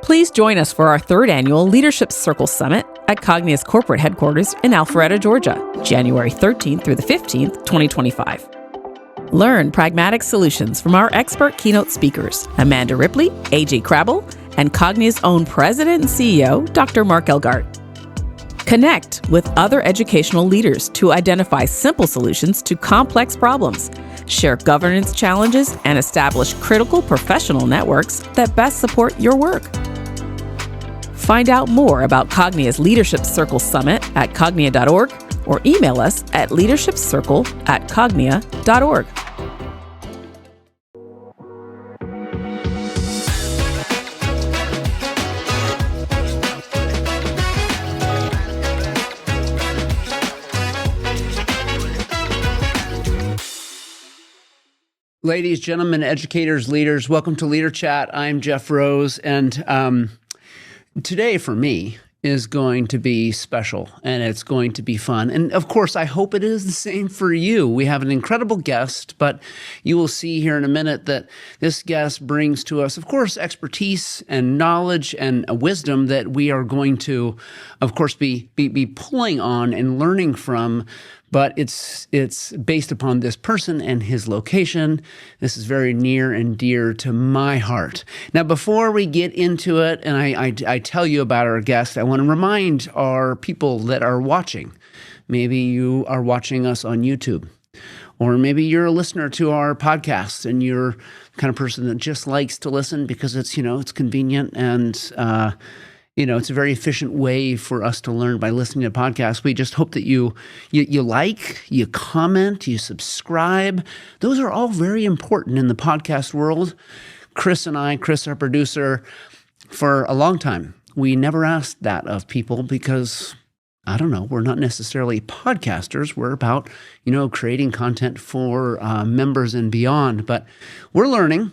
Please join us for our third annual Leadership Circle Summit at Cognia's corporate headquarters in Alpharetta, Georgia, January 13th through the 15th, 2025. Learn pragmatic solutions from our expert keynote speakers, Amanda Ripley, A.J. Crabble, and Cognia's own President and CEO, Dr. Mark Elgart. Connect with other educational leaders to identify simple solutions to complex problems, share governance challenges, and establish critical professional networks that best support your work. Find out more about Cognia's Leadership Circle Summit at cognia.org or email us at leadershipcircle@cognia.org. Ladies, gentlemen, educators, leaders, welcome to Leader Chat. I'm Jeff Rose, and today for me is going to be special, and it's going to be fun. And of course, I hope it is the same for you. We have an incredible guest, but you will see here in a minute that this guest brings to us, of course, expertise and knowledge and wisdom that we are going to, of course, be pulling on and learning from. But it's based upon this person and his location. This is very near and dear to my heart. Now, before we get into it, and I tell you about our guest, I want to remind our people that are watching. Maybe you are watching us on YouTube, or maybe you're a listener to our podcast, and you're the kind of person that just likes to listen because it's convenient and it's a very efficient way for us to learn by listening to podcasts. We just hope that you like, you comment, you subscribe. Those are all very important in the podcast world. Chris, our producer, for a long time, we never asked that of people because, I don't know, we're not necessarily podcasters. We're about, creating content for members and beyond. But we're learning,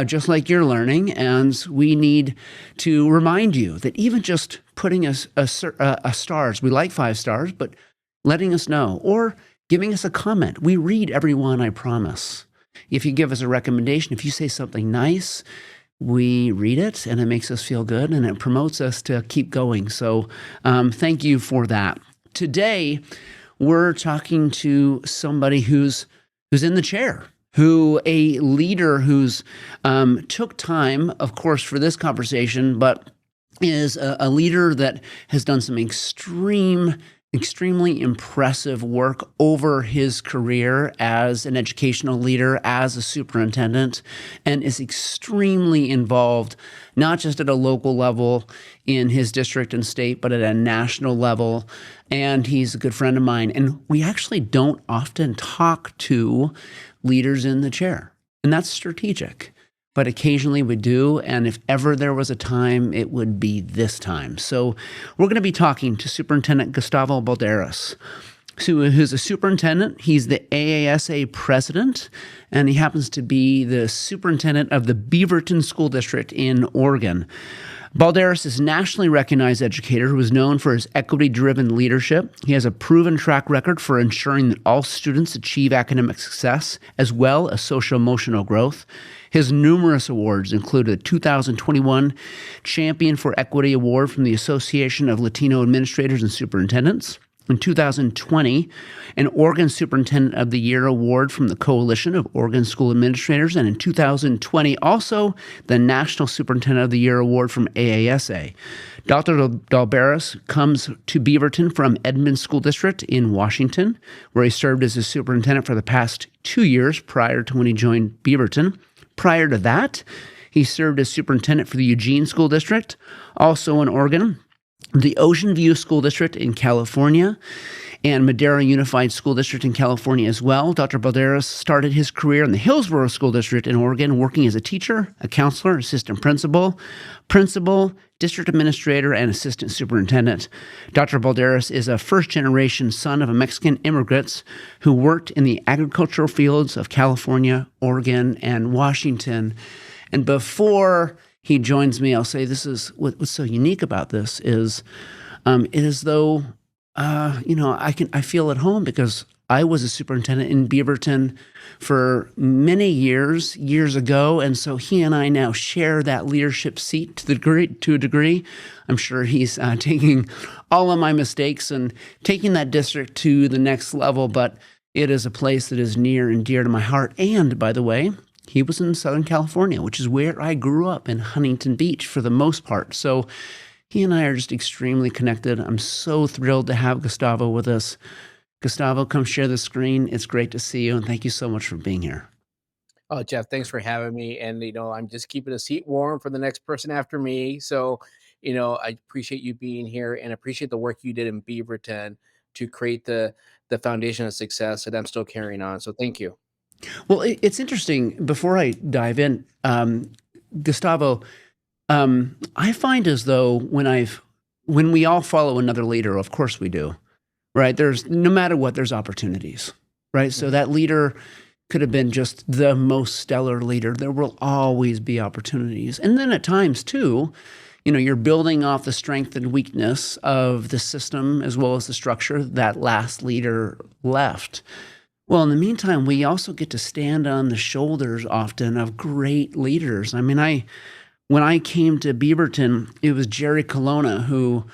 just like you're learning, and we need to remind you that even just putting a stars, we like 5 stars, but letting us know or giving us a comment. We read every one, I promise. If you give us a recommendation, if you say something nice, we read it, and it makes us feel good, and it promotes us to keep going. So thank you for that. Today, we're talking to somebody who's in the chair, a leader who's took time, of course, for this conversation, but is a leader that has done some extremely impressive work over his career as an educational leader, as a superintendent, and is extremely involved, not just at a local level in his district and state, but at a national level. And he's a good friend of mine. And we actually don't often talk to leaders in the chair, and that's strategic. But occasionally we do, and if ever there was a time, it would be this time. So we're going to be talking to Superintendent Gustavo Balderas, who's a superintendent. He's the AASA president, and he happens to be the superintendent of the Beaverton School District in Oregon. Balderas is a nationally recognized educator who is known for his equity-driven leadership. He has a proven track record for ensuring that all students achieve academic success as well as social-emotional growth. His numerous awards include a 2021 Champion for Equity Award from the Association of Latino Administrators and Superintendents. In 2020, an Oregon Superintendent of the Year Award from the Coalition of Oregon School Administrators, and in 2020, also the National Superintendent of the Year Award from AASA. Dr. Balderas comes to Beaverton from Edmond School District in Washington, where he served as a superintendent for the past 2 years prior to when he joined Beaverton. Prior to that, he served as superintendent for the Eugene School District, also in Oregon, the Ocean View School District in California, and Madera Unified School District in California as well. Dr. Balderas started his career in the Hillsborough School District in Oregon, working as a teacher, a counselor, assistant principal, district administrator, and assistant superintendent. Dr. Balderas is a first-generation son of Mexican immigrants who worked in the agricultural fields of California, Oregon, and Washington. And before he joins me, I'll say this is what's so unique about this is it is though I feel at home because I was a superintendent in Beaverton for many years ago, and so he and I now share that leadership seat to a degree. I'm sure he's taking all of my mistakes and taking that district to the next level, but it is a place that is near and dear to my heart. And by the way, he was in Southern California, which is where I grew up in Huntington Beach for the most part. So he and I are just extremely connected. I'm so thrilled to have Gustavo with us. Gustavo, come share the screen. It's great to see you, and thank you so much for being here. Oh, Jeff, thanks for having me. And, I'm just keeping a seat warm for the next person after me. So, I appreciate you being here and appreciate the work you did in Beaverton to create the foundation of success that I'm still carrying on. So thank you. Well, it's interesting. Before I dive in, Gustavo, I find as though when we all follow another leader, of course we do, right? There's no matter what, there's opportunities, right? So that leader could have been just the most stellar leader. There will always be opportunities. And then at times too, you're building off the strength and weakness of the system as well as the structure that last leader left. Well, in the meantime, we also get to stand on the shoulders often of great leaders. I mean, when I came to Beaverton, it was Jerry Colonna who,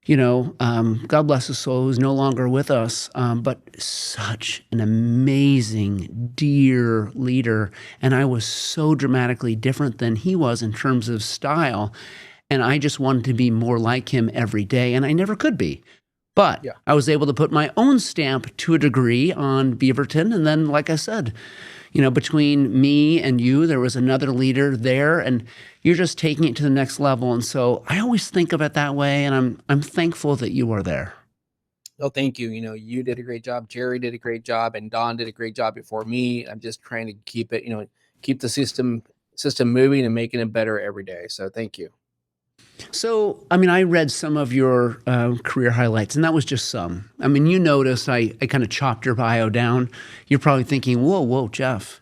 God bless his soul, who's no longer with us, but such an amazing, dear leader. And I was so dramatically different than he was in terms of style. And I just wanted to be more like him every day, and I never could be. But Yeah. I was able to put my own stamp to a degree on Beaverton. And then, like I said, between me and you, there was another leader there, and you're just taking it to the next level. And so I always think of it that way, and I'm thankful that you are there. Oh, thank you. You did a great job. Jerry did a great job, and Don did a great job before me. I'm just trying to keep it, keep the system moving and making it better every day. So thank you. So, I read some of your career highlights, and that was just some. You noticed I kind of chopped your bio down. You're probably thinking, whoa, Jeff,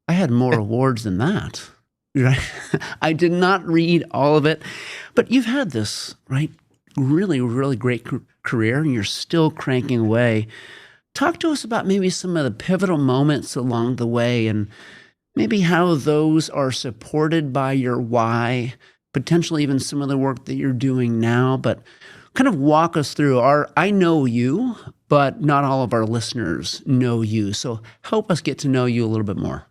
I had more awards than that. Right? I did not read all of it, but you've had this, right, really, really great career, and you're still cranking away. Talk to us about maybe some of the pivotal moments along the way and maybe how those are supported by your why, potentially even some of the work that you're doing now, but kind of walk us through I know you, but not all of our listeners know you. So help us get to know you a little bit more.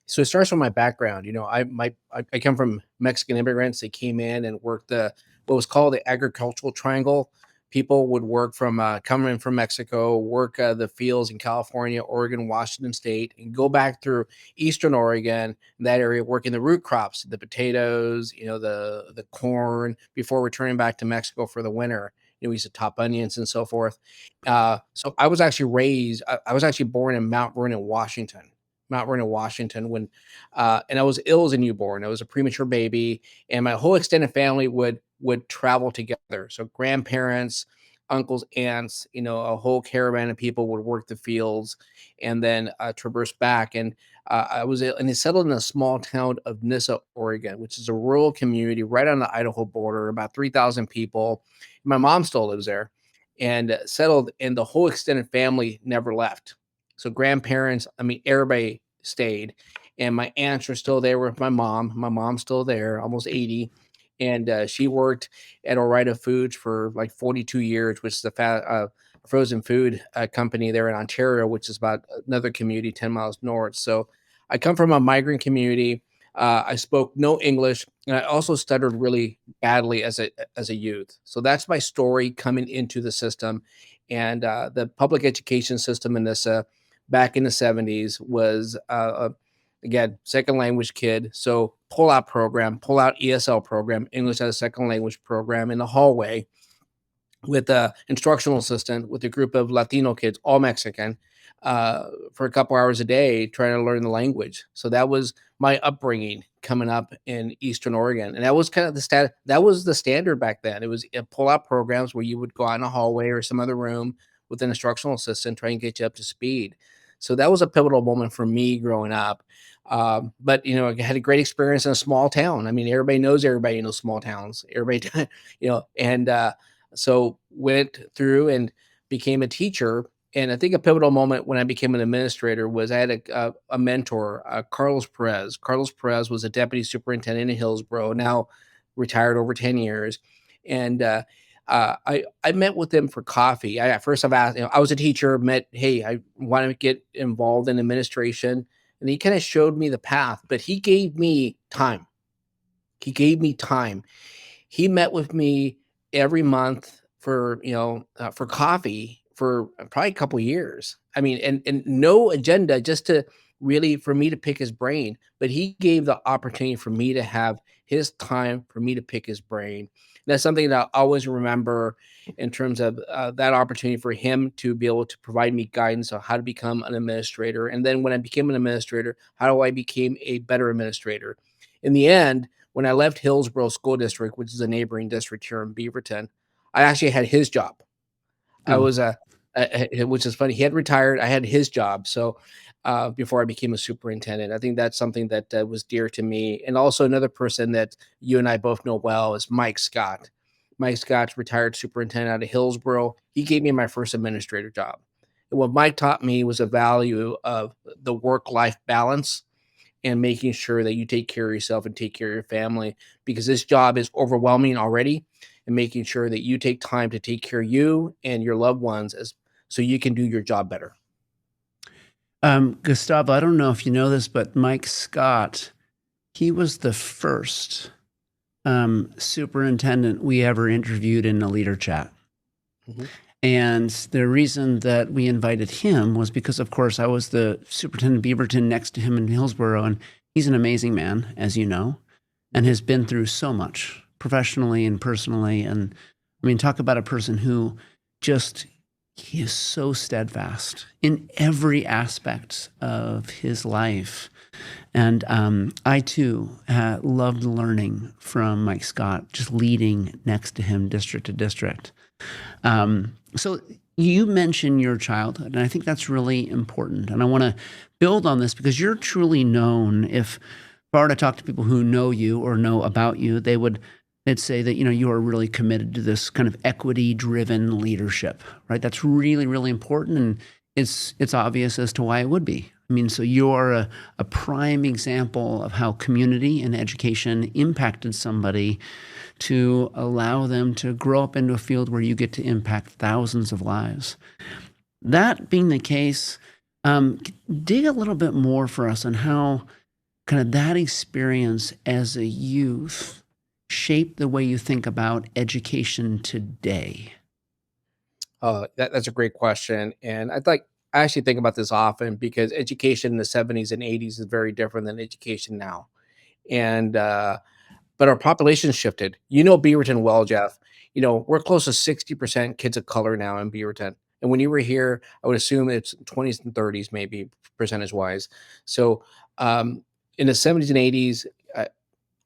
So it starts with my background. I come from Mexican immigrants. They came in and worked what was called the agricultural triangle. People would work coming in from Mexico, work the fields in California, Oregon, Washington State, and go back through Eastern Oregon, that area, working the root crops, the potatoes, the corn, before returning back to Mexico for the winter. We used to top onions and so forth. So I was actually I was actually born in Mount Vernon, Washington. When and I was ill as a newborn. I was a premature baby, and my whole extended family would travel together. So grandparents, uncles, aunts, a whole caravan of people would work the fields and then traverse back. And they settled in a small town of Nissa, Oregon, which is a rural community right on the Idaho border, about 3,000 people. My mom still lives there and settled, and the whole extended family never left. So grandparents, everybody stayed, and my aunts are still there with my mom. My mom's still there, almost 80. And she worked at Ore-Ida Foods for like 42 years, which is a frozen food company there in Ontario, which is about another community 10 miles north. So I come from a migrant community. I spoke no English, and I also stuttered really badly as a youth. So that's my story coming into the system. And the public education system in this back in the 70s was again, second language kid. So pull out ESL program, English as a second language program in the hallway with a instructional assistant with a group of Latino kids, all Mexican, for a couple hours a day trying to learn the language. So that was my upbringing coming up in Eastern Oregon. And that was kind of that was the standard back then. It was pull out programs where you would go out in a hallway or some other room with an instructional assistant trying to get you up to speed. So that was a pivotal moment for me growing up. But I had a great experience in a small town. Everybody knows everybody in those small towns. Everybody, and so went through and became a teacher And I think a pivotal moment when I became an administrator was I had a mentor, Carlos Perez. Carlos Perez was a deputy superintendent in Hillsborough, now retired over 10 years. And I met with him for coffee. At first I've asked, I was a teacher, hey, I want to get involved in administration. And he kind of showed me the path, but he gave me time. He gave me time. He met with me every month for coffee for probably a couple years. I mean, and no agenda, just to really for me to pick his brain. But he gave the opportunity for me to have his time for me to pick his brain. That's something that I always remember in terms of that opportunity for him to be able to provide me guidance on how to become an administrator. And then when I became an administrator, how do I become a better administrator? In the end, when I left Hillsborough School District, which is a neighboring district here in Beaverton, I actually had his job. I Oh, was which is funny. He had retired. I had his job. So before I became a superintendent, I think that's something that was dear to me. And also another person that you and I both know well is Mike Scott. Mike Scott's retired superintendent out of Hillsborough. He gave me my first administrator job. And what Mike taught me was a value of the work-life balance and making sure that you take care of yourself and take care of your family, because this job is overwhelming already, and making sure that you take time to take care of you and your loved ones so you can do your job better. Gustavo, I don't know if you know this, but Mike Scott, he was the first superintendent we ever interviewed in a leader chat. Mhm. And the reason that we invited him was because, of course, I was the superintendent of Beaverton next to him in Hillsborough, and he's an amazing man, as you know, and has been through so much professionally and personally. And I mean, talk about a person who he is so steadfast in every aspect of his life. And I too loved learning from Mike Scott, just leading next to him district to district. So you mentioned your childhood, and I think that's really important. And I want to build on this because you're truly known. If I were to talk to people who know you or know about you, they'd say that, you are really committed to this kind of equity-driven leadership, right? That's really, really important, and it's obvious as to why it would be. I mean, so you're a prime example of how community and education impacted somebody to allow them to grow up into a field where you get to impact thousands of lives. That being the case, dig a little bit more for us on how kind of that experience as a youth shaped the way you think about education today. That's a great question. And I actually think about this often because education in the 70s and 80s is very different than education now. And but our population shifted. You know Beaverton well, Jeff. We're close to 60% kids of color now in Beaverton. And when you were here, I would assume it's 20s and 30s, maybe percentage wise. So in the 70s and 80s,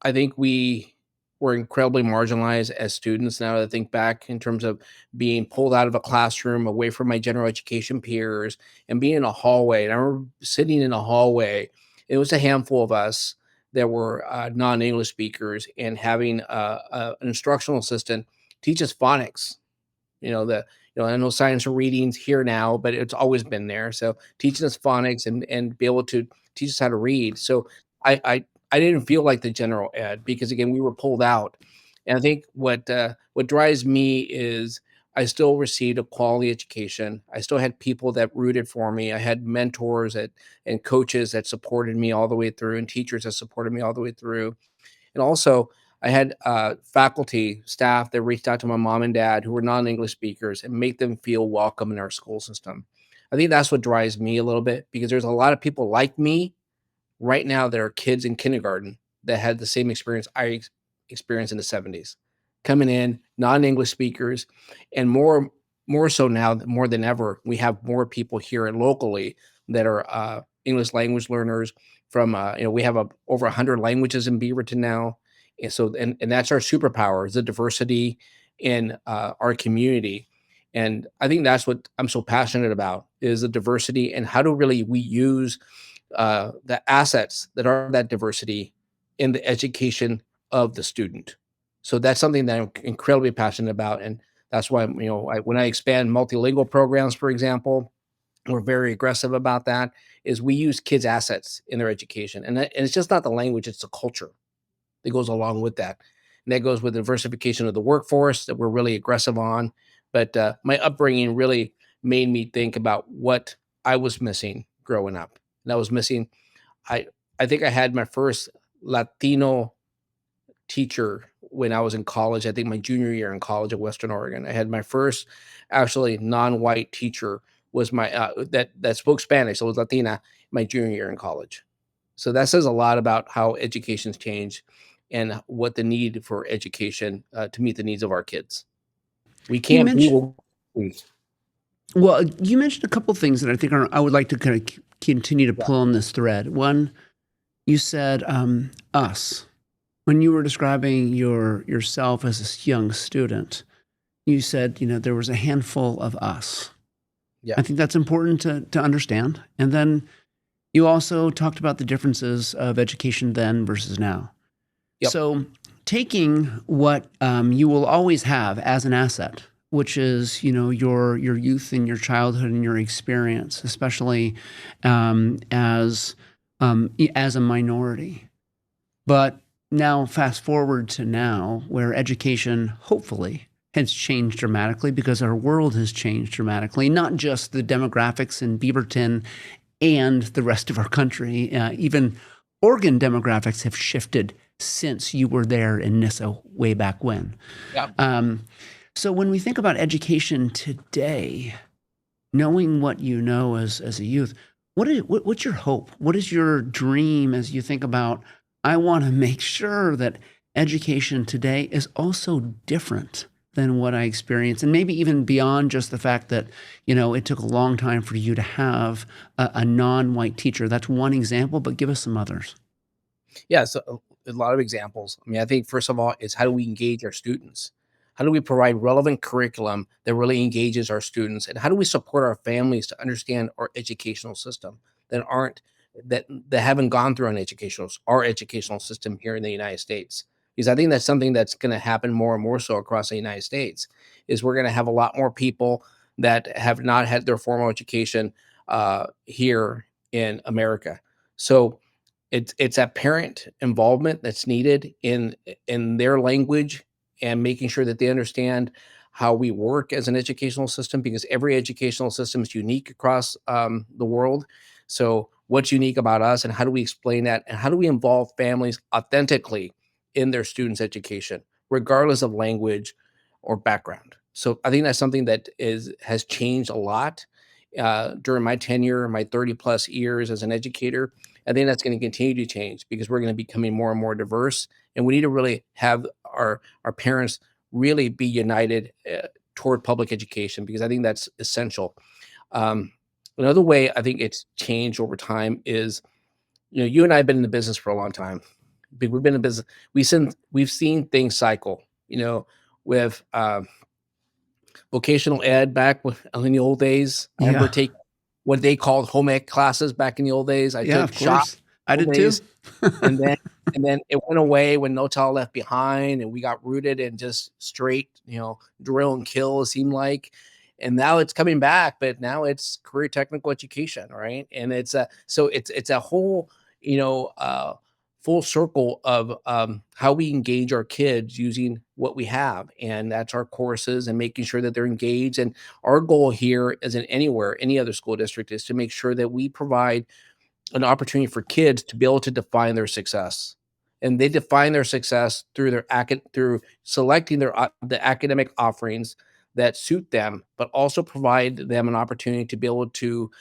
I think we were incredibly marginalized as students. Now that I think back in terms of being pulled out of a classroom, away from my general education peers, and being in a hallway. And I remember sitting in a hallway. It was a handful of us that were non-English speakers, and having an instructional assistant teach us phonics. I know science and readings here now, but it's always been there. So teaching us phonics and be able to teach us how to read. So I didn't feel like the general ed because again we were pulled out, and I think what drives me is I still received a quality education. I still had people that rooted for me. I had mentors and coaches that supported me all the way through, and teachers that supported me all the way through. And also, I had faculty, staff that reached out to my mom and dad who were non-English speakers and make them feel welcome in our school system. I think that's what drives me a little bit, because there's a lot of people like me right now that are kids in kindergarten that had the same experience I experienced in the 70s, coming in non-English speakers. And more so now, more than ever, we have more people here locally that are English language learners from we have over 100 languages in Beaverton now. And so and that's our superpower, is the diversity in our community. And I think that's what I'm so passionate about, is the diversity, and how do really we use the assets that are that diversity in the education of the student. So that's something that I'm incredibly passionate about, and that's why when I expand multilingual programs, for example, we're very aggressive about that, is we use kids' assets in their education. And it's just not the language, it's the culture that goes along with that. And that goes with the diversification of the workforce that we're really aggressive on. But my upbringing really made me think about what I was missing growing up. And I was missing, I, I think I had my first Latino teacher when I was in college. I think my junior year in college at Western Oregon. I had my first actually non-white teacher was my that spoke Spanish. So it was Latina my junior year in college. So that says a lot about how education's changed and what the need for education to meet the needs of our kids. We You can't be. mentioned, well, you mentioned a couple things that I think I would like to kind of continue to pull on this thread. One, you said us. When you were describing yourself as a young student, you said, there was a handful of us. Yeah. I think that's important to understand. And then you also talked about the differences of education then versus now. Yep. So taking what you will always have as an asset, which is, your youth and your childhood and your experience, especially as a minority. But now fast forward to now, where education hopefully has changed dramatically because our world has changed dramatically, not just the demographics in Beaverton and the rest of our country. Even Oregon demographics have shifted since you were there in NISA way back when. Yeah. So when we think about education today, knowing what you know as a youth, what's your hope? What is your dream as you think about, I want to make sure that education today is also different than what I experienced, and maybe even beyond just the fact that, it took a long time for you to have a non-white teacher. That's one example, but give us some others. Yeah, so a lot of examples. I think first of all is how do we engage our students? How do we provide relevant curriculum that really engages our students? And how do we support our families to understand our educational system that haven't gone through our educational system here in the United States? Because I think that's something that's going to happen more and more so across the United States, is we're going to have a lot more people that have not had their formal education here in America. So it's that parent involvement that's needed in their language and making sure that they understand how we work as an educational system, because every educational system is unique across the world. So what's unique about us, and how do we explain that, and how do we involve families authentically in their students' education, regardless of language or background? So I think that's something that has changed a lot during my tenure, my 30 plus years as an educator. I think that's going to continue to change because we're going to be becoming more and more diverse, and we need to really have our parents really be united toward public education, because I think that's essential. Another way I think it's changed over time is, you and I have been in the business for a long time. We've been in business. We've seen things cycle, with vocational ed back in the old days. I remember taking what they called home ec classes back in the old days. I took shop. I did too. and then it went away when No Child Left Behind, and we got rooted in just straight, drill and kill, it seemed like. And now it's coming back, but now it's career technical education, right? And it's a whole, full circle of how we engage our kids using what we have, and that's our courses and making sure that they're engaged. And our goal here, as in any other school district, is to make sure that we provide an opportunity for kids to be able to define their success. And they define their success through through selecting the academic offerings that suit them, but also provide them an opportunity to be able to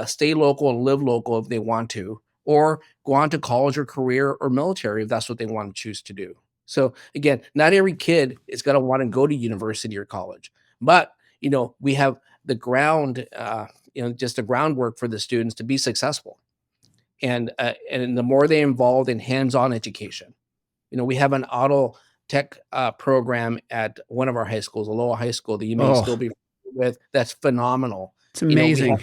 stay local and live local if they want to, or go on to college or career or military if that's what they want to choose to do. So again, not every kid is going to want to go to university or college, but we have the just the groundwork for the students to be successful. And the more they involved in hands-on education, we have an auto tech program at one of our high schools, Aloha High School, that you may still be with. That's phenomenal. It's amazing.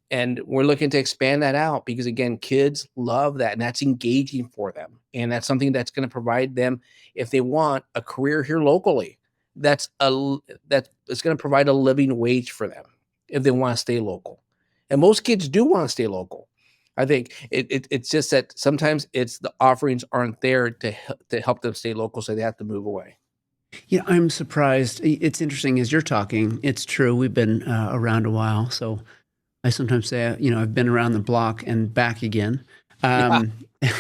And we're looking to expand that out because, again, kids love that, and that's engaging for them. And that's something that's going to provide them, if they want a career here locally, it's going to provide a living wage for them if they want to stay local. And most kids do want to stay local. I think it's just that sometimes it's the offerings aren't there to help them stay local, so they have to move away. Yeah, I'm surprised. It's interesting as you're talking. It's true. We've been around a while, so I sometimes say, I've been around the block and back again, Yeah.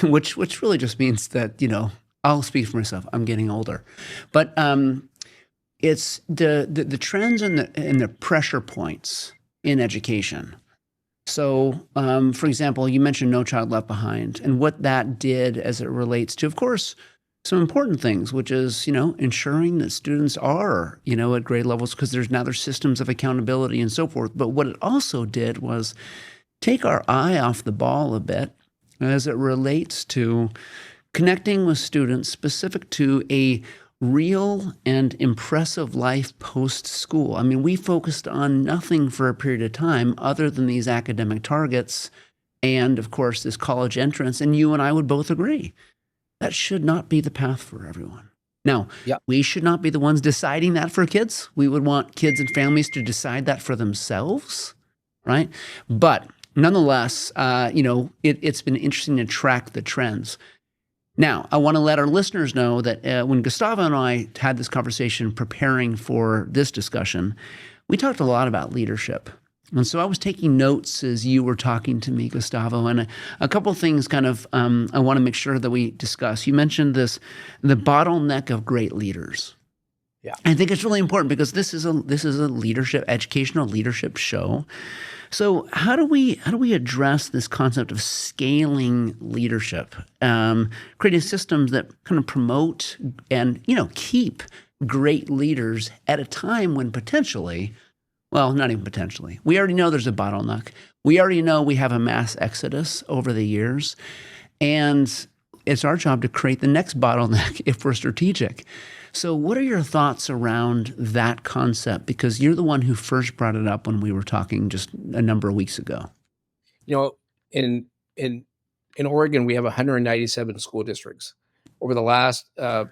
which really just means that I'll speak for myself. I'm getting older, but it's the trends and the pressure points in education. So, for example, you mentioned No Child Left Behind and what that did as it relates to, of course, some important things, which is, ensuring that students are, at grade levels, because there's systems of accountability and so forth. But what it also did was take our eye off the ball a bit as it relates to connecting with students specific to a real and impressive life post-school. I mean, we focused on nothing for a period of time other than these academic targets and, of course, this college entrance. And you and I would both agree that should not be the path for everyone. Now, Yeah. we should not be the ones deciding that for kids. We would want kids and families to decide that for themselves, right? But nonetheless, it's been interesting to track the trends. Now, I want to let our listeners know that when Gustavo and I had this conversation preparing for this discussion, we talked a lot about leadership. And so I was taking notes as you were talking to me, Gustavo, and a couple of things kind of I want to make sure that we discuss. You mentioned the bottleneck of great leaders. Yeah. I think it's really important because this is a educational leadership show. So how do we address this concept of scaling leadership, creating systems that kind of promote and keep great leaders at a time when potentially, well, not even potentially, we already know there's a bottleneck. We already know we have a mass exodus over the years, and it's our job to create the next bottleneck if we're strategic. So what are your thoughts around that concept? Because you're the one who first brought it up when we were talking just a number of weeks ago. In Oregon, we have 197 school districts. Over the last 3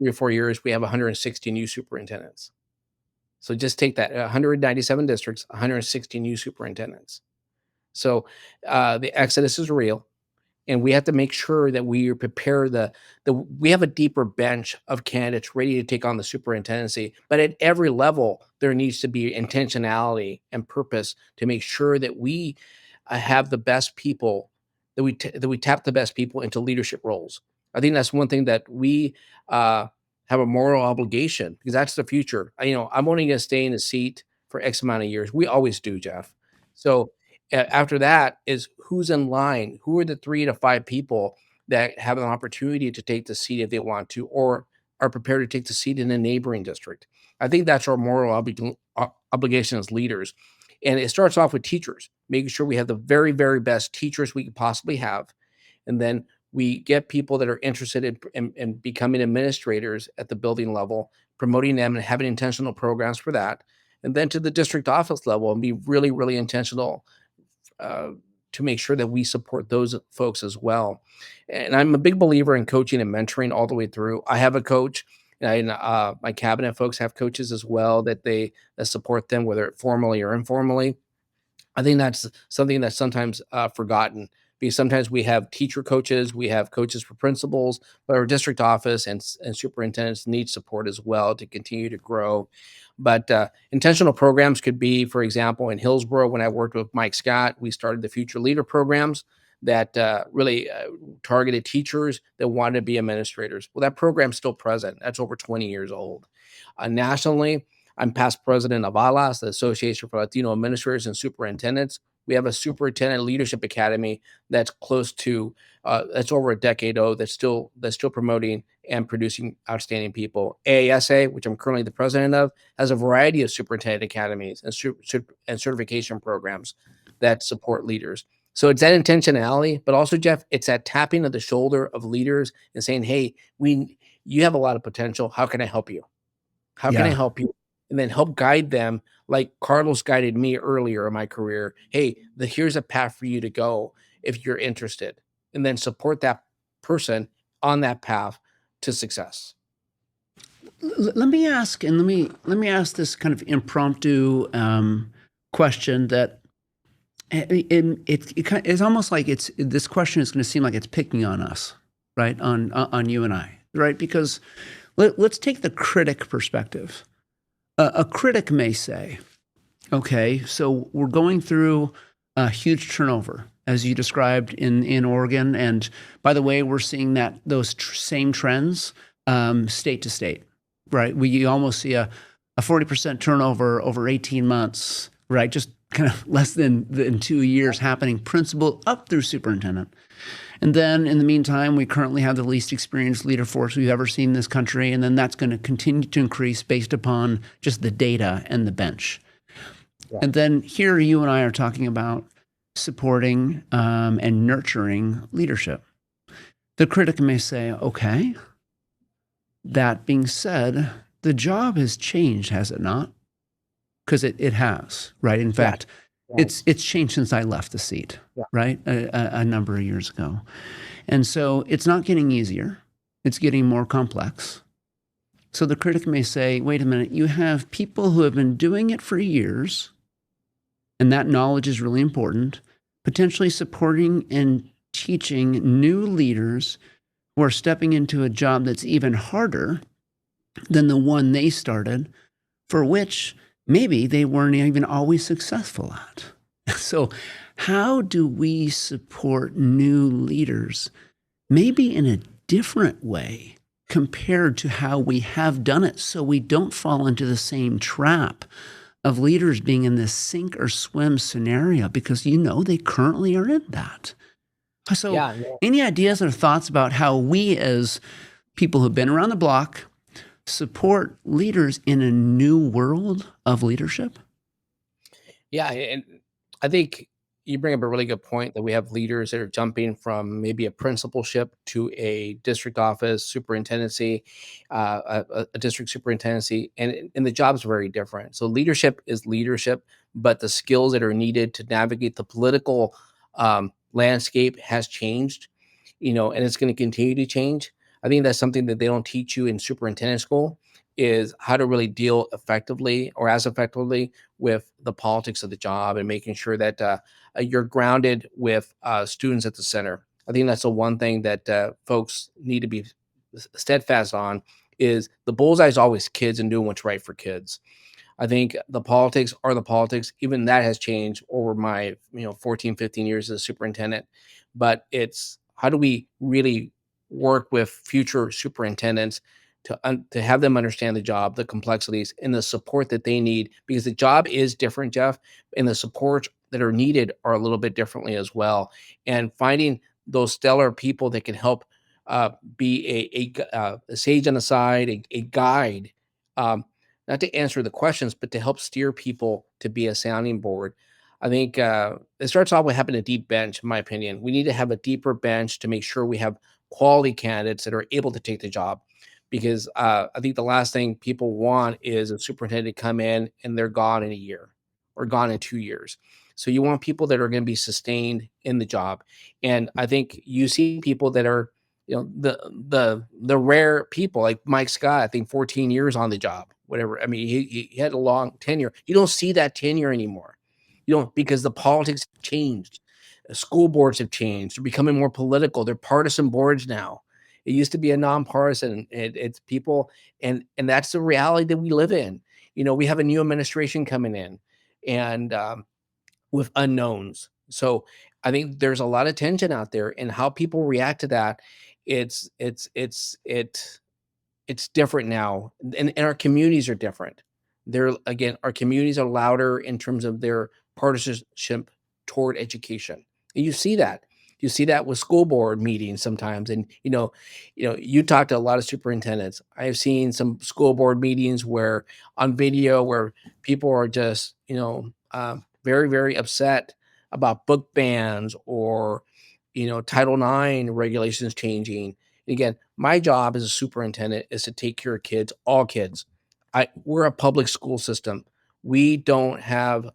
or 4 years, we have 160 new superintendents. So just take that, 197 districts, 160 new superintendents. So the exodus is real. And we have to make sure that we prepare we have a deeper bench of candidates ready to take on the superintendency. But at every level, there needs to be intentionality and purpose to make sure that we have the best people, that we tap the best people into leadership roles. I think that's one thing that we have a moral obligation, because that's the future. I'm only going to stay in the seat for X amount of years. We always do, Jeff. So after that is who's in line, who are the 3 to 5 people that have an opportunity to take the seat if they want to, or are prepared to take the seat in a neighboring district. I think that's our moral obligation as leaders. And it starts off with teachers, making sure we have the very, very best teachers we could possibly have. And then we get people that are interested in becoming administrators at the building level, promoting them and having intentional programs for that. And then to the district office level and be really, really intentional to make sure that we support those folks as well. And I'm a big believer in coaching and mentoring all the way through. I have a coach, and my cabinet folks have coaches as well that support them, whether formally or informally. I think that's something that's sometimes forgotten, because sometimes we have teacher coaches, we have coaches for principals, but our district office and superintendents need support as well to continue to grow. But intentional programs could be, for example, in Hillsborough, when I worked with Mike Scott, we started the Future Leader programs that really targeted teachers that wanted to be administrators. Well, that program's still present. That's over 20 years old. Nationally, I'm past president of ALAS, the Association for Latino Administrators and Superintendents. We have a Superintendent Leadership Academy that's close to, that's over a decade old, that's still promoting and producing outstanding people. AASA, which I'm currently the president of, has a variety of superintendent academies and certification programs that support leaders. So it's that intentionality, but also, Jeff, it's that tapping of the shoulder of leaders and saying, hey, you have a lot of potential. How can I help you? How can I help you? And then help guide them like Carlos guided me earlier in my career. Hey, here's a path for you to go if you're interested. And then support that person on that path to success. Let me ask this kind of impromptu question that It's almost like this question is going to seem like it's picking on us, right? On you and I, right? Because let's take the critic perspective. A critic may say, okay, so we're going through a huge turnover, as you described in Oregon, and by the way, we're seeing those same trends state to state, right? You almost see a 40% turnover over 18 months, right? Just kind of less than 2 years happening, principal up through superintendent. And then in the meantime, we currently have the least experienced leader force we've ever seen in this country. And then that's going to continue to increase based upon just the data and the bench. Yeah. And then here you and I are talking about supporting and nurturing leadership. The critic may say, okay, that being said, the job has changed, has it not? Because it has, right? In fact, it's changed since I left the seat, right? A number of years ago. And so it's not getting easier. It's getting more complex. So the critic may say, wait a minute, you have people who have been doing it for years, and that knowledge is really important, potentially supporting and teaching new leaders who are stepping into a job that's even harder than the one they started, for which maybe they weren't even always successful at. So how do we support new leaders, maybe in a different way compared to how we have done it, so we don't fall into the same trap of leaders being in this sink or swim scenario, because they currently are in that. So any ideas or thoughts about how we as people who've been around the block support leaders in a new world of leadership? Yeah, and I think you bring up a really good point that we have leaders that are jumping from maybe a principalship to a district office, superintendency, a district superintendency, and the job's very different. So leadership is leadership, but the skills that are needed to navigate the political landscape has changed, and it's going to continue to change. I think that's something that they don't teach you in superintendent school, is how to really deal effectively or as effectively with the politics of the job, and making sure that you're grounded with students at the center. I think that's the one thing that folks need to be steadfast on, is the bullseye is always kids and doing what's right for kids. I think the politics are the politics. Even that has changed over my 14, 15 years as a superintendent. But it's how do we really work with future superintendents to have them understand the job, the complexities, and the support that they need, because the job is different, Jeff, and the supports that are needed are a little bit differently as well. And finding those stellar people that can help be a sage on the side, a guide, not to answer the questions, but to help steer people to be a sounding board. I think it starts off with having a deep bench, in my opinion. We need to have a deeper bench to make sure we have quality candidates that are able to take the job. Because I think the last thing people want is a superintendent to come in and they're gone in a year or gone in 2 years. So you want people that are going to be sustained in the job. And I think you see people that are, the rare people like Mike Scott, I think 14 years on the job, whatever. I mean, he had a long tenure. You don't see that tenure anymore. Because the politics have changed. School boards have changed. They're becoming more political. They're partisan boards now. It used to be a nonpartisan. It's people, and that's the reality that we live in. We have a new administration coming in, and with unknowns. So I think there's a lot of tension out there, and how people react to that. It's different now, and our communities are different. Our communities are louder in terms of their partisanship toward education. And you see that. You see that with school board meetings sometimes. And, you talk to a lot of superintendents. I have seen some school board meetings on video where people are just, very, very upset about book bans or, Title IX regulations changing. And again, my job as a superintendent is to take care of kids, all kids. We're a public school system. We don't have,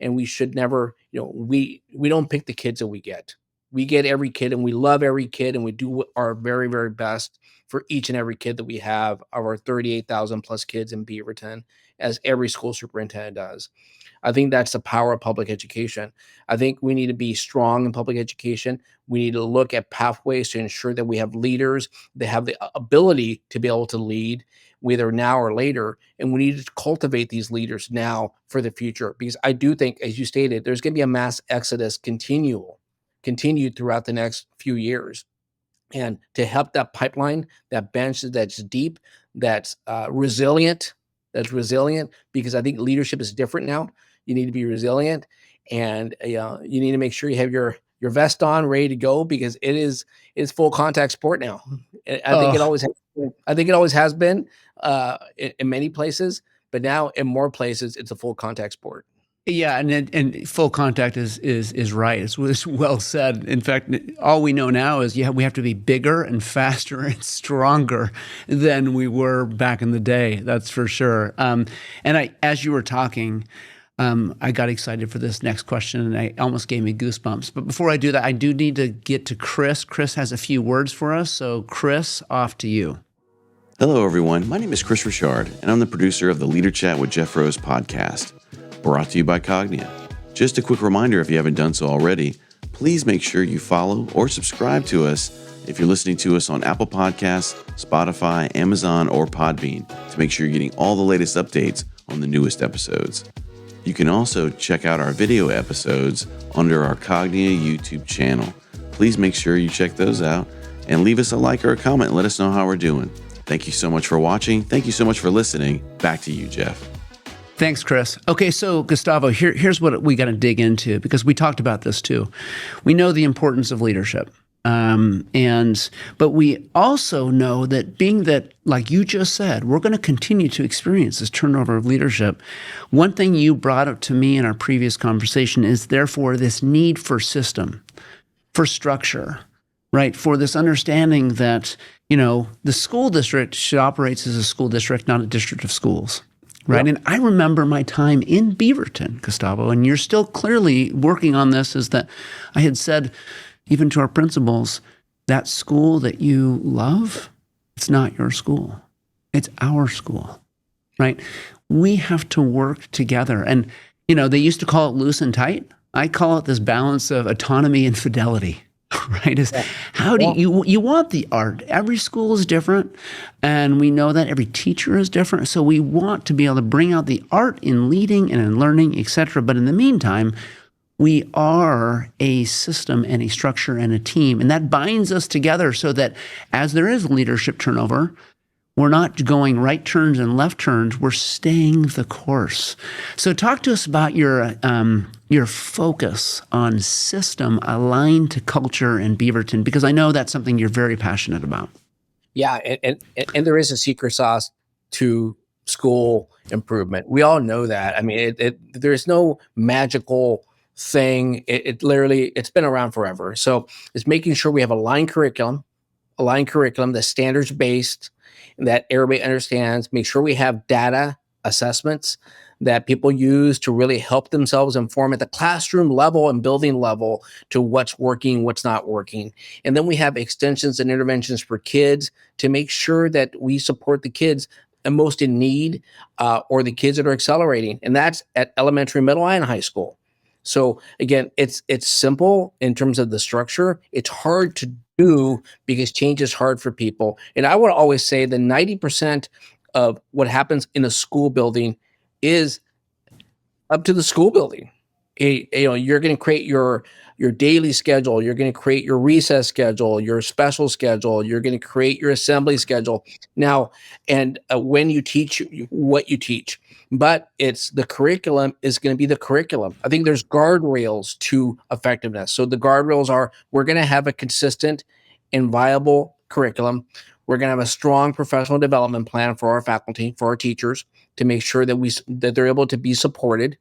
and we should never, we don't pick the kids that we get. We get every kid and we love every kid and we do our very, very best for each and every kid that we have of our 38,000 plus kids in Beaverton, as every school superintendent does. I think that's the power of public education. I think we need to be strong in public education. We need to look at pathways to ensure that we have leaders that have the ability to be able to lead, whether now or later. And we need to cultivate these leaders now for the future. Because I do think, as you stated, there's going to be a mass exodus continued throughout the next few years. And to help that pipeline, that bench that's deep, that's resilient, because I think leadership is different now. You need to be resilient, and you need to make sure you have your vest on, ready to go, because it's full contact sport now. I think it always has been. I think it always has been in many places, but now in more places, it's a full contact sport. Yeah, and full contact is right. It's well said. In fact, all we know now is we have to be bigger and faster and stronger than we were back in the day. That's for sure. And as you were talking, I got excited for this next question, and it almost gave me goosebumps. But before I do that, I do need to get to Chris. Chris has a few words for us. So, Chris, off to you. Hello, everyone. My name is Chris Richard, and I'm the producer of the Leader Chat with Jeff Rose podcast, brought to you by Cognia. Just a quick reminder, if you haven't done so already, please make sure you follow or subscribe to us if you're listening to us on Apple Podcasts, Spotify, Amazon, or Podbean to make sure you're getting all the latest updates on the newest episodes. You can also check out our video episodes under our Cognia YouTube channel. Please make sure you check those out and leave us a like or a comment and let us know how we're doing. Thank you so much for watching. Thank you so much for listening. Back to you, Jeff. Thanks, Chris. Okay, so Gustavo, here's what we got to dig into, because we talked about this too. We know the importance of leadership. But we also know that, being that, like you just said, we're going to continue to experience this turnover of leadership. One thing you brought up to me in our previous conversation is therefore this need for system, for structure, right? For this understanding that, the school district should operate as a school district, not a district of schools. Right. Yep. And I remember my time in Beaverton, Gustavo, and you're still clearly working on this, is that I had said, even to our principals, that school that you love, it's not your school. It's our school, right? We have to work together. And, they used to call it loose and tight. I call it this balance of autonomy and fidelity. Right? How do you want the art? Every school is different, and we know that every teacher is different. So we want to be able to bring out the art in leading and in learning, etc. But in the meantime, we are a system and a structure and a team, and that binds us together so that as there is leadership turnover, we're not going right turns and left turns. We're staying the course. So talk to us about your focus on system aligned to culture in Beaverton, because I know that's something you're very passionate about. Yeah, and there is a secret sauce to school improvement. We all know that. I mean, there's no magical thing. It's been around forever. So it's making sure we have aligned curriculum that's standards based, that everybody understands. Make sure we have data assessments that people use to really help themselves inform at the classroom level and building level to what's working, what's not working. And then we have extensions and interventions for kids to make sure that we support the kids most in need, or the kids that are accelerating. And that's at elementary, middle, and high school. So again, it's simple in terms of the structure. It's hard to do because change is hard for people. And I would always say that 90% of what happens in a school building is up to the school building. You're going to create your daily schedule. You're going to create your recess schedule, your special schedule. You're going to create your assembly schedule. Now, and when you teach, what you teach. But it's the curriculum is going to be the curriculum. I think there's guardrails to effectiveness. So the guardrails are, we're going to have a consistent and viable curriculum. We're going to have a strong professional development plan for our faculty, for our teachers, to make sure that they're able to be supported.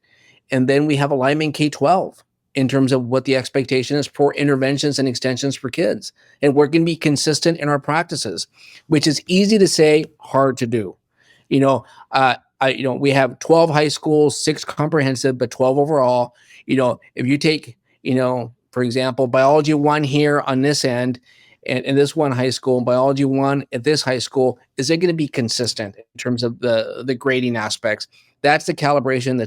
And then we have alignment K-12 in terms of what the expectation is for interventions and extensions for kids. And we're going to be consistent in our practices, which is easy to say, hard to do. We have 12 high schools, 6 comprehensive, but 12 overall. If you take, For example, biology 1 here on this end, and in this one high school, biology 1 at this high school, is it going to be consistent in terms of the grading aspects? That's the calibration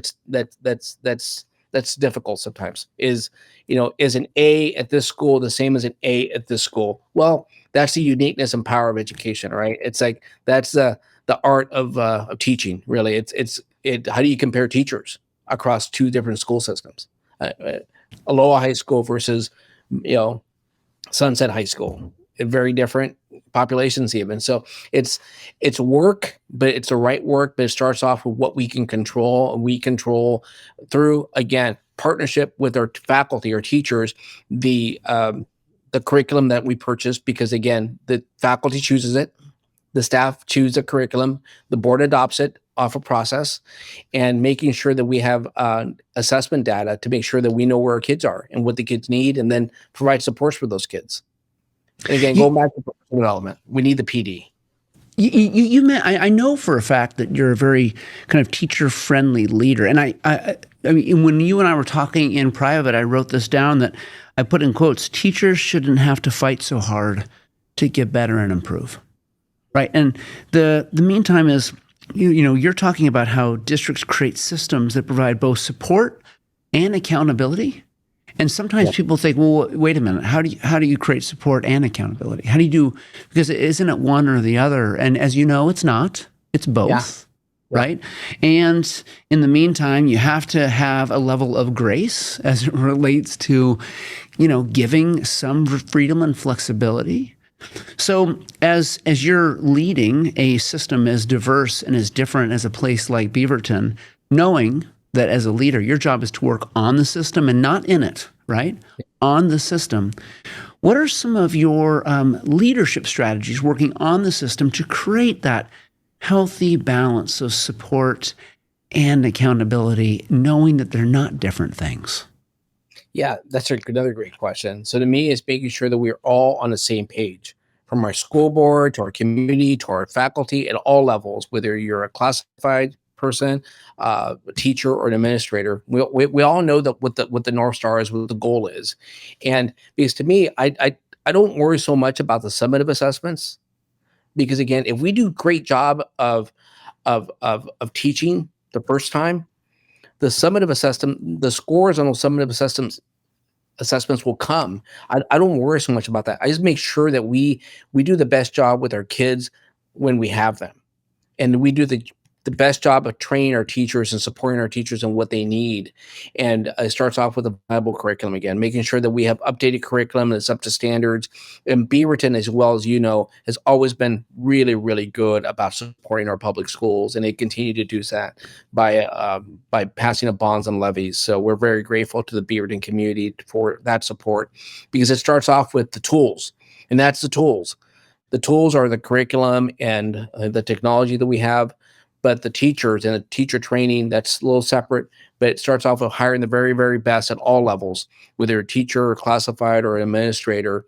that's difficult sometimes. Is an A at this school the same as an A at this school? Well, that's the uniqueness and power of education, right? It's like that's the art of teaching. Really, it's how do you compare teachers across two different school systems? Aloha High School versus Sunset High School, very different populations even. So it's work, but it's the right work. But it starts off with what we can control. And we control through, again, partnership with our faculty or teachers, the curriculum that we purchase, because again, the faculty chooses it, the staff choose the curriculum, the board adopts it off a process, and making sure that we have assessment data to make sure that we know where our kids are and what the kids need, and then provide supports for those kids. And again, going back to professional development, we need the PD. I know for a fact that you're a very kind of teacher-friendly leader, and I mean, when you and I were talking in private, I wrote this down that I put in quotes: teachers shouldn't have to fight so hard to get better and improve, right? And the meantime is, you're talking about how districts create systems that provide both support and accountability. And sometimes people think, well, wait a minute, how do you create support and accountability? How do you do, because isn't it one or the other? And as you know, it's not, it's both, right? And in the meantime, you have to have a level of grace as it relates to, giving some freedom and flexibility. So as you're leading a system as diverse and as different as a place like Beaverton, knowing that as a leader, your job is to work on the system and not in it, right? On the system. What are some of your leadership strategies working on the system to create that healthy balance of support and accountability, knowing that they're not different things? Yeah, that's another great question. So to me, it's making sure that we're all on the same page, from our school board to our community to our faculty at all levels, whether you're a classified person, a teacher, or an administrator. We all know that what the North Star is, what the goal is. And because to me, I don't worry so much about the summative assessments, because again, if we do a great job of teaching the first time, the summative assessment, the scores on those summative assessments will come. I don't worry so much about that. I just make sure that we do the best job with our kids when we have them, and we do the best job of training our teachers and supporting our teachers and what they need. And it starts off with a viable curriculum, again, making sure that we have updated curriculum that's up to standards. And Beaverton, as well as has always been really, really good about supporting our public schools, and they continue to do that by passing of bonds and levies. So we're very grateful to the Beaverton community for that support, because it starts off with the tools, and that's the tools. The tools are the curriculum and the technology that we have. But the teachers and the teacher training, that's a little separate, but it starts off with hiring the very, very best at all levels, whether a teacher or classified or an administrator,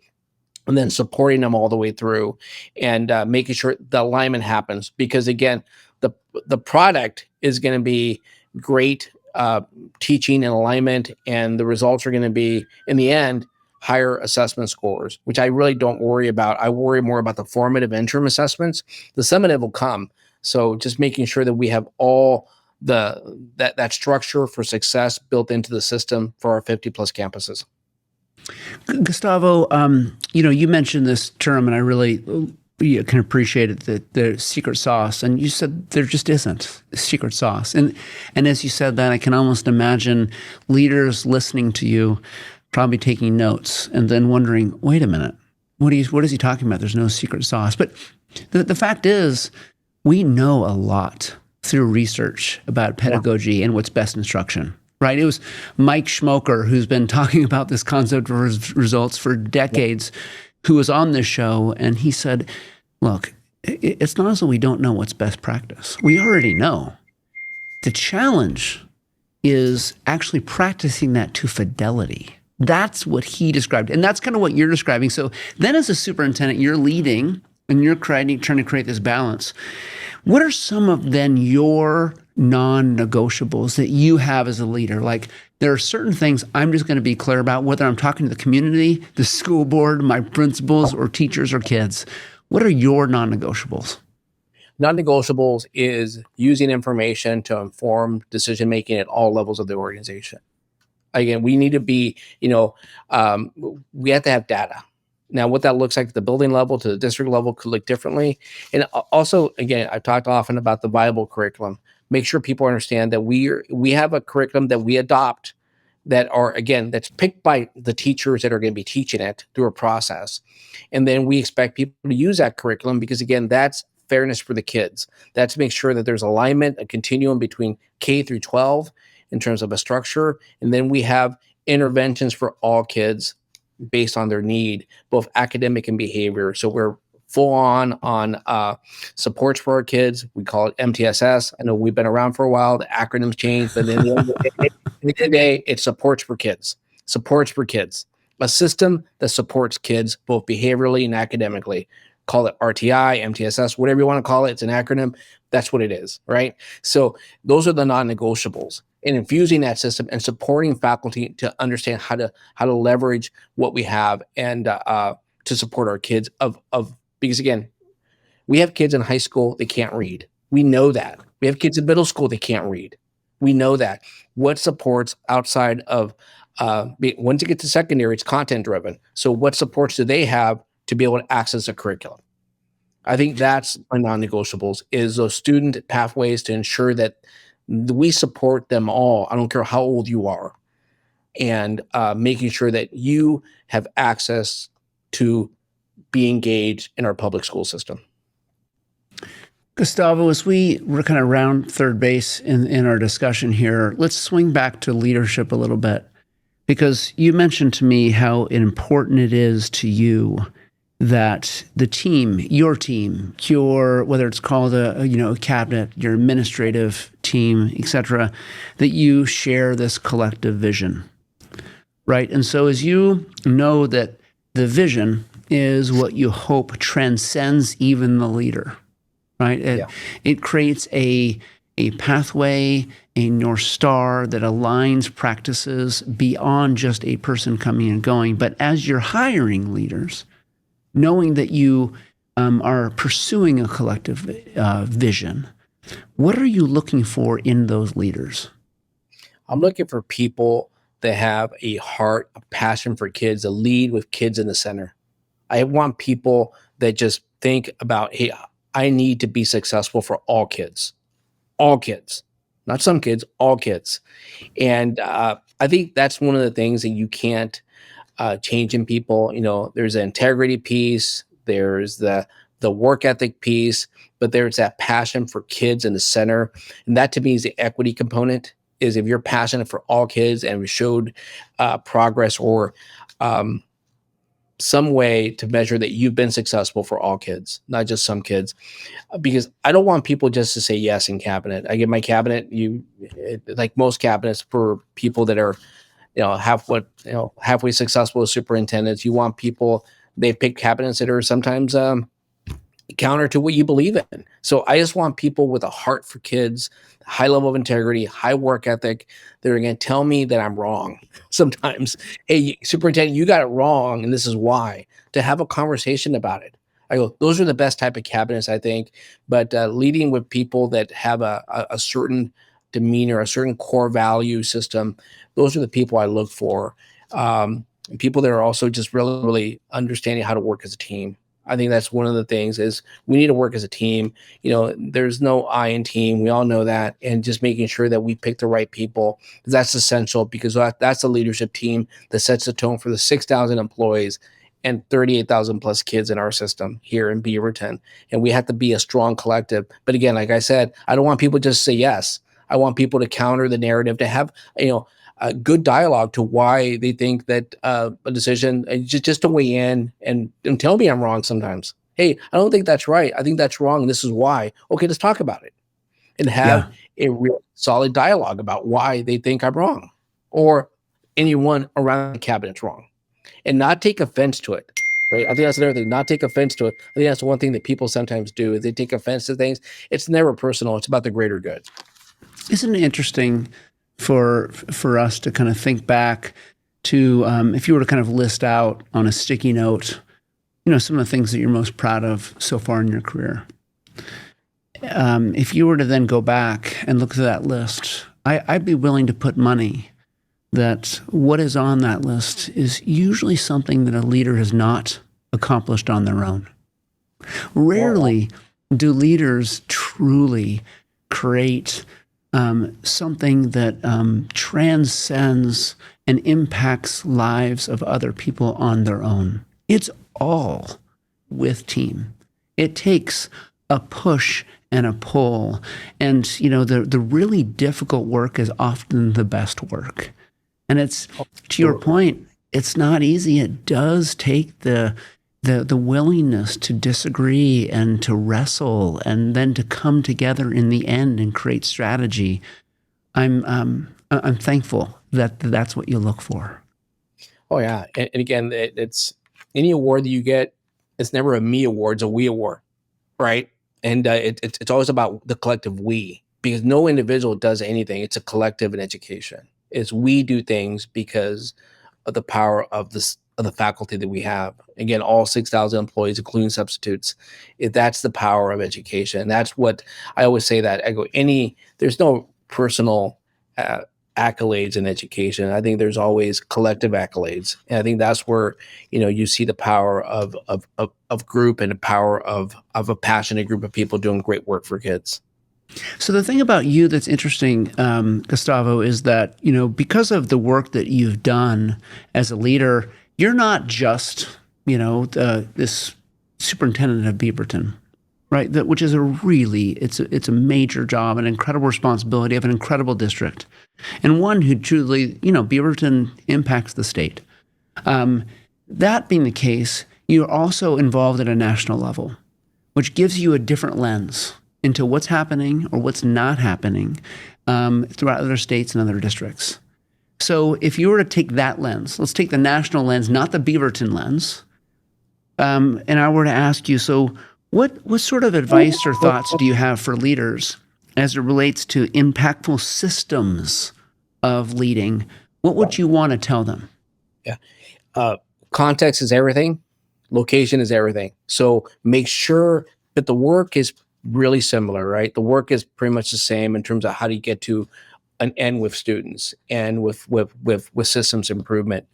and then supporting them all the way through, and making sure the alignment happens. Because again, the product is going to be great teaching and alignment, and the results are going to be, in the end, higher assessment scores, which I really don't worry about. I worry more about the formative interim assessments. The summative will come. So just making sure that we have all that structure for success built into the system for our 50 plus campuses. Gustavo, you mentioned this term, and I really can appreciate it, the secret sauce. And you said there just isn't a secret sauce. And as you said that, I can almost imagine leaders listening to you, probably taking notes and then wondering, wait a minute, what is he talking about? There's no secret sauce. But the fact is, we know a lot through research about pedagogy and what's best instruction, right? It was Mike Schmoker, who's been talking about this concept of results for decades, who was on this show, and he said, look, it's not as though we don't know what's best practice. We already know. The challenge is actually practicing that to fidelity. That's what he described, and that's kind of what you're describing. So then as a superintendent, you're leading, and you're trying to create this balance. What are some of then your non-negotiables that you have as a leader? Like, there are certain things I'm just going to be clear about, whether I'm talking to the community, the school board, my principals, or teachers or kids. What are your non-negotiables? Non-negotiables is using information to inform decision-making at all levels of the organization. Again, we need to be, we have to have data. Now, what that looks like at the building level to the district level could look differently. And also, again, I've talked often about the viable curriculum. Make sure people understand that we have a curriculum that we adopt that's picked by the teachers that are going to be teaching it through a process. And then we expect people to use that curriculum because, again, that's fairness for the kids. That's to make sure that there's alignment, a continuum between K through 12 in terms of a structure. And then we have interventions for all kids based on their need, both academic and behavior. So we're full on supports for our kids. We call it MTSS. I know we've been around for a while. The acronyms change, but at the end of the day, it's supports for kids. Supports for kids. A system that supports kids both behaviorally and academically. Call it RTI, MTSS, whatever you want to call it. It's an acronym. That's what it is, right? So those are the non-negotiables. And infusing that system and supporting faculty to understand how to leverage what we have and to support our kids because, again, we have kids in high school that can't read. We know that. We have kids in middle school that can't read. We know that. What supports outside of once you get to secondary, it's content driven. So what supports do they have to be able to access a curriculum? I think that's my non-negotiables is those student pathways to ensure that we support them all. I don't care how old you are, and making sure that you have access to be engaged in our public school system. Gustavo, as we kind of round third base in our discussion here, let's swing back to leadership a little bit, because you mentioned to me how important it is to you that the team, your whether it's called a cabinet, your administrative team, et cetera, that you share this collective vision, right? And so as you know that the vision is what you hope transcends even the leader, right? It creates a pathway, a North Star that aligns practices beyond just a person coming and going. But as you're hiring leaders, knowing that you are pursuing a collective vision, what are you looking for in those leaders? I'm looking for people that have a heart, a passion for kids, a lead with kids in the center. I want people that just think about, hey, I need to be successful for all kids, not some kids, all kids. And I think that's one of the things that you can't change in people. There's an integrity piece, there's the work ethic piece, but there's that passion for kids in the center. And that to me is the equity component, is if you're passionate for all kids and we showed progress or some way to measure that you've been successful for all kids, not just some kids. Because I don't want people just to say yes in cabinet. I get my cabinet, like most cabinets for people that are halfway successful as superintendents. You want people, they pick cabinets that are sometimes counter to what you believe in. So I just want people with a heart for kids, high level of integrity, high work ethic. They're going to tell me that I'm wrong sometimes. Hey, superintendent, you got it wrong, and this is why. To have a conversation about it. I go, those are the best type of cabinets, I think. But leading with people that have a certain demeanor, a certain core value system, those are the people I look for. And people that are also just really, really understanding how to work as a team. I think that's one of the things is we need to work as a team. There's no I in team. We all know that. And just making sure that we pick the right people. That's essential because that's the leadership team that sets the tone for the 6,000 employees and 38,000 plus kids in our system here in Beaverton. And we have to be a strong collective. But again, like I said, I don't want people just to say yes. I want people to counter the narrative, to have, a good dialogue to why they think that a decision, just to weigh in and tell me I'm wrong sometimes. Hey, I don't think that's right. I think that's wrong. And this is why. Okay, let's talk about it and have a real solid dialogue about why they think I'm wrong or anyone around the cabinet's wrong, and not take offense to it. Right? I think that's another thing, not take offense to it. I think that's one thing that people sometimes do is they take offense to things. It's never personal. It's about the greater good. Isn't it interesting for us to kind of think back to if you were to kind of list out on a sticky note, some of the things that you're most proud of so far in your career. If you were to then go back and look at that list, I'd be willing to put money that what is on that list is usually something that a leader has not accomplished on their own. Rarely do leaders truly create something that transcends and impacts lives of other people on their own. It's all with team. It takes a push and a pull. And, the really difficult work is often the best work. And it's, to your point, it's not easy. It does take the willingness to disagree and to wrestle and then to come together in the end and create strategy. I'm thankful that that's what you look for. Oh yeah, and again, it's any award that you get. It's never a me award; it's a we award, right? And it's always about the collective we, because no individual does anything. It's a collective in education. It's we do things because of the power of the faculty that we have. Again, all 6,000 employees, including substitutes. That's the power of education. That's what I always say. That I go, there's no personal accolades in education. I think there's always collective accolades, and I think that's where you see the power of group and the power of a passionate group of people doing great work for kids. So the thing about you that's interesting, Gustavo, is that because of the work that you've done as a leader, you're not just this superintendent of Beaverton, right? Which is it's a major job, an incredible responsibility of an incredible district, and one who truly, Beaverton impacts the state. That being the case, you're also involved at a national level, which gives you a different lens into what's happening or what's not happening throughout other states and other districts. So if you were to take that lens, let's take the national lens, not the Beaverton lens, and I were to ask you, so what sort of advice or thoughts do you have for leaders as it relates to impactful systems of leading? What would you want to tell them? Yeah. Context is everything. Location is everything. So make sure that the work is really similar, right? The work is pretty much the same in terms of how do you get to an end with students and with systems improvement.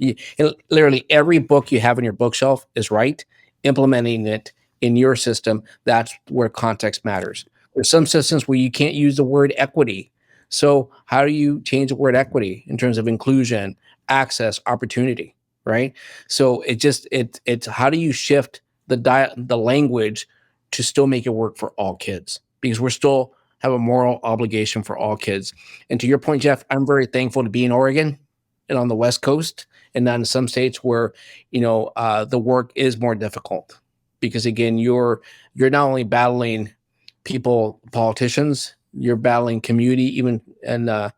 Literally every book you have on your bookshelf is right. Implementing it in your system, that's where context matters. There's some systems where you can't use the word equity. So how do you change the word equity in terms of inclusion, access, opportunity, right? So it's how do you shift the language to still make it work for all kids? Because we're still have a moral obligation for all kids. And to your point, Jeff, I'm very thankful to be in Oregon and on the West Coast and not in some states where, the work is more difficult. Because again, you're not only battling politicians, you're battling community, even and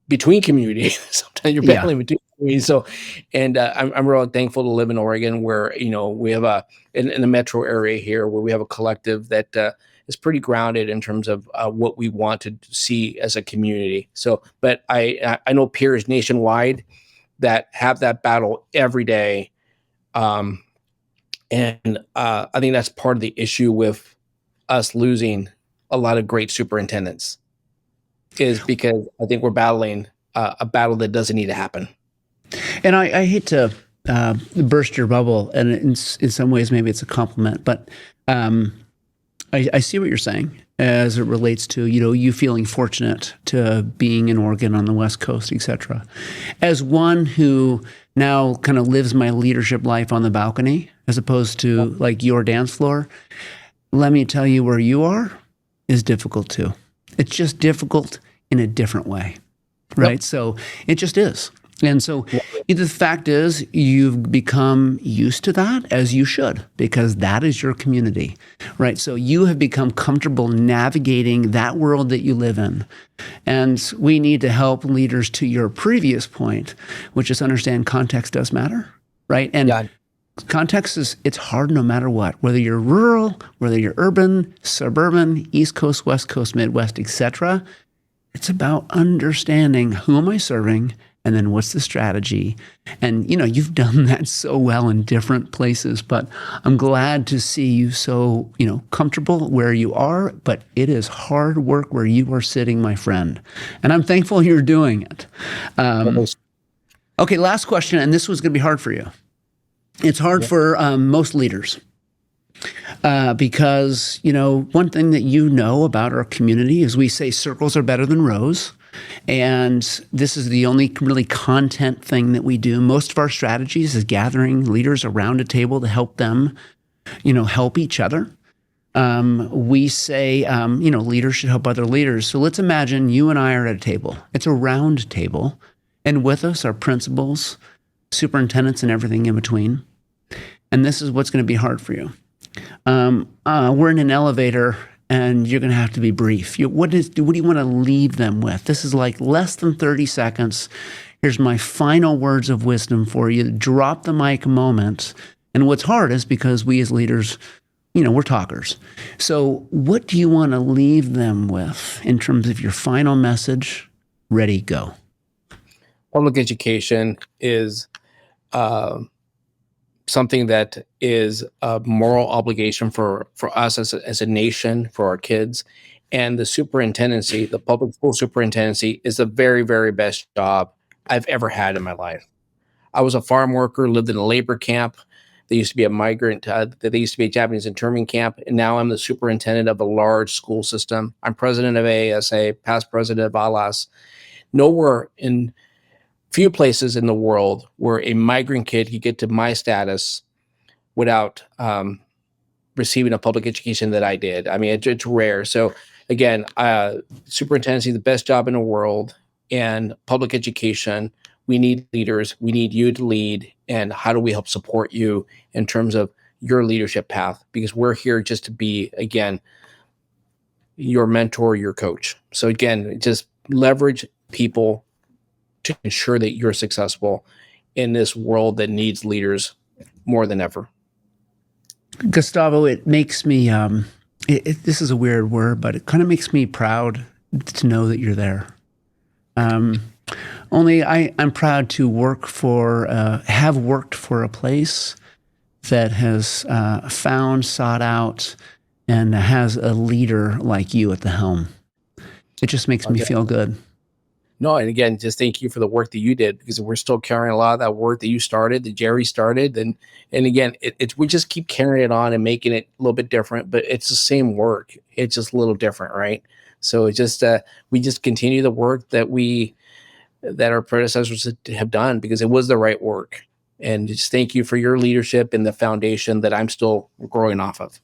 between community. Sometimes you're battling between communities. So, and I'm really thankful to live in Oregon, where we have in the metro area here, where we have a collective that is pretty grounded in terms of what we want to see as a community. So, but I know peers nationwide that have that battle every day. And I think that's part of the issue with us losing a lot of great superintendents, is because I think we're battling a battle that doesn't need to happen. And I hate to burst your bubble, and in some ways maybe it's a compliment, but I see what you're saying as it relates to you feeling fortunate to being in Oregon on the West Coast, et cetera. As one who now kind of lives my leadership life on the balcony as opposed to like your dance floor, let me tell you, where you are is difficult too. It's just difficult in a different way, right? Yep. So it just is. And so the fact is, you've become used to that, as you should, because that is your community, right? So you have become comfortable navigating that world that you live in. And we need to help leaders, to your previous point, which is understand context does matter, right? And context it's hard no matter what, whether you're rural, whether you're urban, suburban, East Coast, West Coast, Midwest, et cetera. It's about understanding who am I serving, and then what's the strategy. And, you've done that so well in different places, but I'm glad to see you so, comfortable where you are, but it is hard work where you are sitting, my friend. And I'm thankful you're doing it. Okay, last question, and this was going to be hard for you. It's hard for most leaders. Because, one thing that about our community is we say circles are better than rows. And this is the only really content thing that we do. Most of our strategies is gathering leaders around a table to help them, help each other. We say, leaders should help other leaders. So let's imagine you and I are at a table. It's a round table. And with us are principals, superintendents, and everything in between. And this is what's going to be hard for you. We're in an elevator, and you're going to have to be brief. What do you want to leave them with? This is like less than 30 seconds. Here's my final words of wisdom for you. Drop the mic moment. And what's hard is because we as leaders, we're talkers. So what do you want to leave them with in terms of your final message? Ready, go. Public education is something that is a moral obligation for us as a nation, for our kids. And the superintendency, the public school superintendency, is the very, very best job I've ever had in my life. I was a farm worker, lived in a labor camp. There used to be a migrant, there used to be a Japanese internment camp. And now I'm the superintendent of a large school system. I'm president of AASA, past president of ALAS. Nowhere in few places in the world where a migrant kid could get to my status without receiving a public education that I did. I mean, it's rare. So again, superintendency, the best job in the world, and public education, we need leaders. We need you to lead. And how do we help support you in terms of your leadership path? Because we're here just to be, again, your mentor, your coach. So again, just leverage people to ensure that you're successful in this world that needs leaders more than ever. Gustavo, it makes me, this is a weird word, but it kind of makes me proud to know that you're there. Only I'm proud to have worked for a place that has found, sought out, and has a leader like you at the helm. It just makes me feel good. No, and again, just thank you for the work that you did, because we're still carrying a lot of that work that you started, that Jerry started, and again, we just keep carrying it on and making it a little bit different, but it's the same work. It's just a little different, right? So it's just we just continue the work that our predecessors have done, because it was the right work. And just thank you for your leadership and the foundation that I'm still growing off of.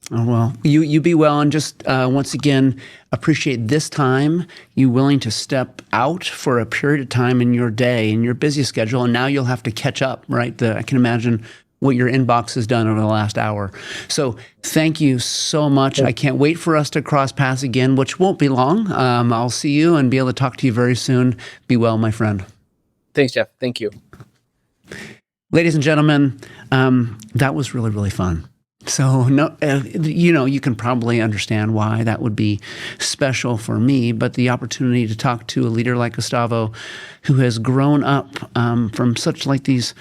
Oh, well, you be well, and just once again, appreciate this time, you willing to step out for a period of time in your day, in your busy schedule, and now you'll have to catch up, right? I can imagine what your inbox has done over the last hour. So thank you so much. I can't wait for us to cross paths again, which won't be long. I'll see you and be able to talk to you very soon. Be well, my friend. Thanks, Jeff. Thank you. Ladies and gentlemen, that was really, really fun. So, you can probably understand why that would be special for me, but the opportunity to talk to a leader like Gustavo, who has grown up from such like these,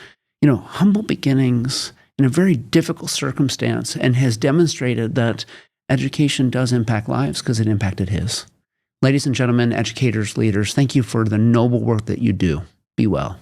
humble beginnings in a very difficult circumstance, and has demonstrated that education does impact lives because it impacted his. Ladies and gentlemen, educators, leaders, thank you for the noble work that you do. Be well.